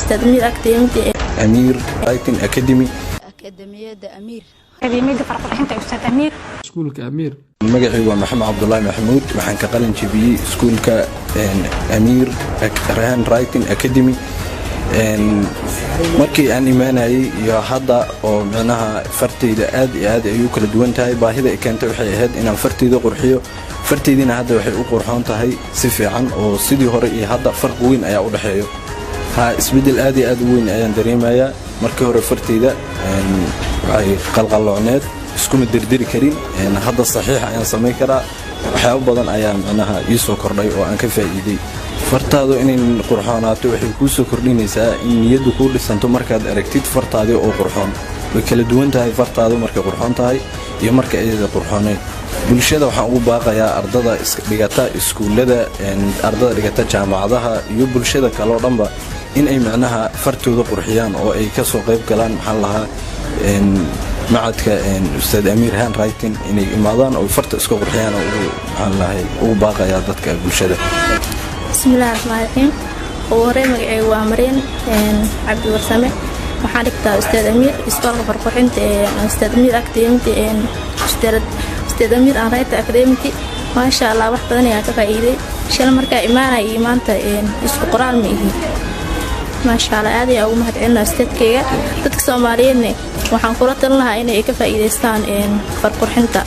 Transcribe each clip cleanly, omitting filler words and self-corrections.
أستاذ أمير أكاديمية أمير رايتنج أكاديمي أكاديمية أمير أكاديمية فرقة أستاذ أمير سكولك أمير magacaygu waa maxamed cabdullaahi maxamuud waxaan ka qalin jebiyey iskuulka Amir Rahan Writing Academy markii aan imaanayay iyo hadda oo macnaha fartayda aad iyo aad ay u kala duwan tahay baahida ay keentay waxay ahayd inaan fartayda qurxiyo fartaydina hadda waxay u qurxoon tahay si fiican oo sidii hore iyo hadda farq weyn ayaa u dhaxeeyo isbedel aad iyo aad u weyn ayaan dareemayaa markii hore fartayda waxay qalqaloocneed iskuma dirdiri karin hadda saxiix ayaan sameyn karaa waxyaabo badan ayaan macnaha ii soo kordhay oo aan ka faa'iiday fartaadu inay qurxoonaato waxay kuu soo kordhinaysaa in niyaddu kuu dhisanto markaad aragtid fartaadii oo qurxoon way kala duwan tahay fartaadu markay qurxoon tahay iyo marka ayada qurxooneed bulshada waxaan ugu baaqayaa ardada dhigata iskuullada ardada dhigata jaamacadaha iyo bulshada kale oo dhanba in ay macnaha fartooda qurxiyaan oo ay ka soo qayb galaan maxaan lahaa معدك أستاذ أمير هان رايتين إني إمادان أو فرت إسكو قرحيانا أو باقي يا ضدك بالشدة. بسم الله الرحمن الرحيم. ووري مقعي وامرين عبد الورسامة محارك أستاذ أمير إسكال فرقوحين أستاذ أمير أكاديمية أستاذ أمير أن رايت أكاديمية ما شاء الله واحد بدني أكفايدي شال مركا إيمانا إيمانتا إسكو قرآن ميهي ما شاء الله هذه أو مهد عنا أستاذ كيغا ضدك سوماليين waxaan kula talin lahaa inay ka faa'iideystaan farqurxinta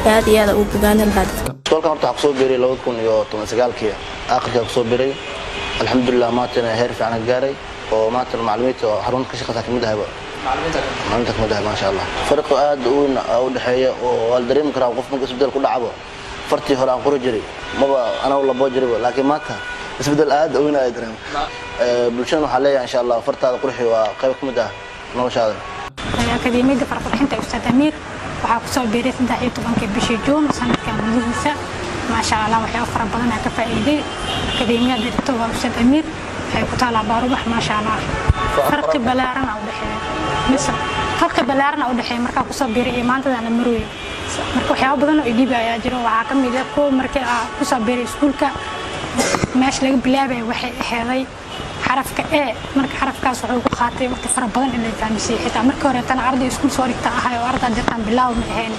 aad iyo aad u bogaanin lahaa kolkan horta waxaan soo biiray 2019 aakhirka ku soo biiray alxamdulillah maantana heer fiican gaaray oo maantana macluumaadka xarunta ka shaqada kamid ah macluumaadka kamid ah ma sha Allah farq aad u dhaxeeya oo wal dareem karaa qof markuu isbedel ku dhacdo fartii hore aan qoro jiray maba ana wala boo jiray laakiin maanta isbedel aad u weyn ay dareem bulshada waxa leeyahay insha Allah fartaada qurxi waa qayb kamid ah noloshaada أكاديمية فرقة أستاذ أمير وحاكسو بيري 13 بشي جون سنة كامليسة ما شاء الله وحي أفر بدنا كفائدة أكاديمية دكتور أستاذ أمير حيكوتالا باروبح ما شاء الله فرق بلارنا أو دحي مثل فرق بلارنا أو دحي مركا كسو بيري إيمان تدانا مروي مركا وحياو بدنا إيجيبا يا جيرو وحاكم إيجابكو مركا كسو بيري سكولكا ماش لغا بلابي وحي حيالي حرفك إيه مركا حرفكاس wuxuu ku qaatay waqti fara badan in la fahmisiyo xitaa markii hore tan arday iskuul soo dhigta ahay oo arday jirtaan bilaw ma ahayn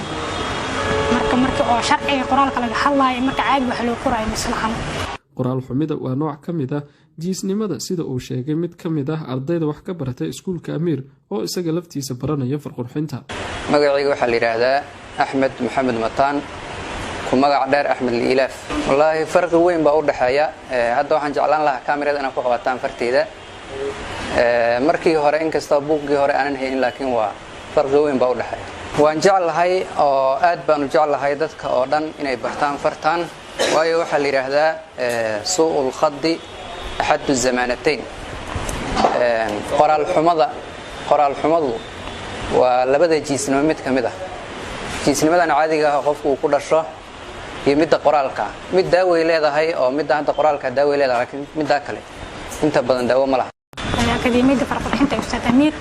marka oo sharciga qoraalka laga hadlayo marka caadi wax loo qorayo maslahan qoraal xumida waa nooc kamid ah jiisnimada sida uu sheegay mid kamid ah ardayda wax ka baratay iskuulka Amir oo isaga laftiisa baranaya farqurxinta magacayga waxa la yiraahdaa Axmed Maxamed Mataan magac dheer Axmed Liilaaf wallahi farq weyn baa u dhaxeeya hadda waxaan jeclaan lahaa kaamirada inaan ku qabataan fartayda markii hore in kasta buuggii hore aanan haynin laakiin waa farq weyn baa u dhaxeeya waan jeclahay oo aad baan u jeclahay dadka oo dhan inay bartaan fartaan waayo waxa la yiraahdaa su'ul khaddi ahad zamanatayn qoraal xumadu waa labada jiisnimo mid kamid ah jiisnimadan caadiga ah qofku ku dhasho iyo midda qoraalka mid daaway leedahay oo midda hadda qoraalka daaway leedahay laakiin midda kale inta badan daawo ma laha أكاديمية فرقة أستاذ أمير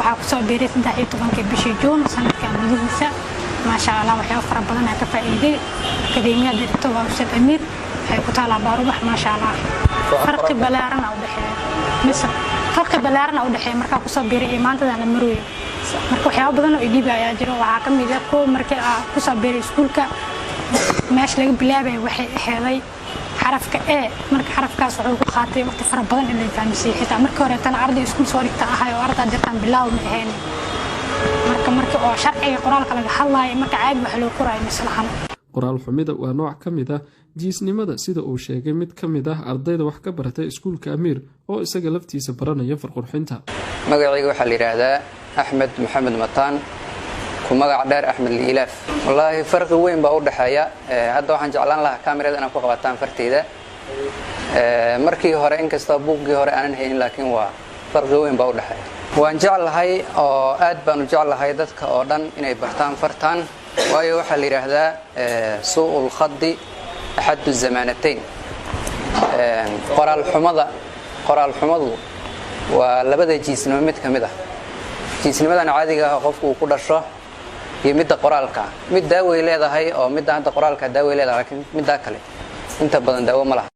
وحاكسو بيري 13 بشي جون سنة كامليسة ما شاء الله وحي أفر بدنا كفائدة أكاديمية دكتور أستاذ أمير حيكوتالا باروبح ما شاء الله فرق بلارنا أو دحي مثل فرق بلارنا أو دحي مركا كسو بيري إيمان تدانا مروي مركا وحياو بدنا إيجيبا يا جيرو وحاكم إيجابكو مركا كسو بيري سكولكا ماش لغا بلابي وحي حيالي حرفك إيه مركا حرفكاس wuxuu ku qaatay waqti fara badan in la fahmisiyo xitaa markii hore tan arday iskuul soo dhigta ahay oo arday jirtaan bilaw ma ahayn marka oo sharciga qoraalka laga hadlayo marka caadi wax loo qorayo maslahan qoraal xumida waa nooc kamid ah jiisnimada sida uu sheegay mid kamid ah ardayda wax ka baratay iskuulka Amir oo isaga laftiisa baranaya farqurxinta magacayga waxa la yiraahdaa Axmed Maxamed Mataan magac dheer Axmed Liilaaf wallahi farq weyn baa u dhaxeeya hadda waxaan jeclaan lahaa kaamirada inaan ku qabataan fartayda markii hore in kasta buuggii hore aanan haynin laakiin waa farq weyn baa u dhaxeeya waan jeclahay oo aad baan u jeclahay dadka oo dhan inay bartaan fartaan waayo waxa la yiraahdaa su'ul khaddi ahad zamanatayn qoraal xumadu waa labada jiisnimo mid kamid ah jiisnimadan caadiga ah qofku ku dhasho iyo midda qoraalka mid daaway leedahay oo midda hadda qoraalka daaway leedahay laakiin midda kale inta badan daawo ma laha